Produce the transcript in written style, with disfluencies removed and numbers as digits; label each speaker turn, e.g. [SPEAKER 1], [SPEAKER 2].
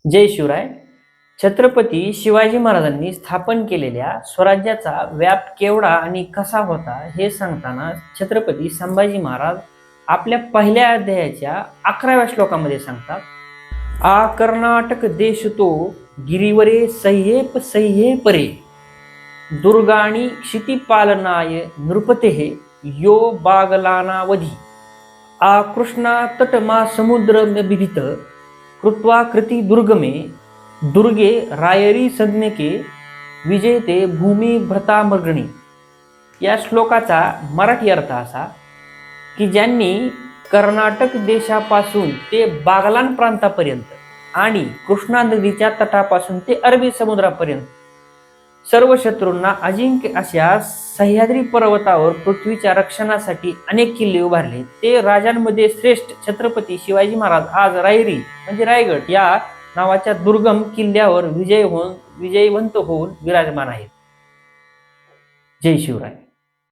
[SPEAKER 1] जय शिवराय. छत्रपती शिवाजी महाराजांनी स्थापन केलेल्या स्वराज्याचा व्याप केवढा आणि कसा होता हे सांगताना छत्रपती संभाजी महाराज आपल्या पहिल्या अध्यायाच्या 11व्या श्लोकामध्ये सांगतात. आ कर्नाटक देश तो गिरीवरे सह्येप सह्ये परे दुर्गाणी क्षितिपालनाय नृपते यो बागलानावधी आ कृष्णा तटमा समुद्र बिभित कृत्वा कृती दुर्गमे दुर्गे रायरी संज्ञके विजेते भूमी भ्रतामग्नी. या श्लोकाचा मराठी अर्थ असा की ज्यांनी कर्नाटक देशापासून ते बागलान प्रांतापर्यंत आणि कृष्णा नदीच्या तटापासून ते अरबी समुद्रापर्यंत सर्व शत्रूंना अजिंक्य अशा सह्याद्री पर्वतावर पृथ्वीच्या रक्षणासाठी अनेक किल्ले उभारले, ते राजांमध्ये श्रेष्ठ छत्रपती शिवाजी महाराज आज रायरी म्हणजे रायगड या नावाच्या दुर्गम किल्ल्यावर विजयवंत होऊन विराजमान आहेत. जय शिवराय.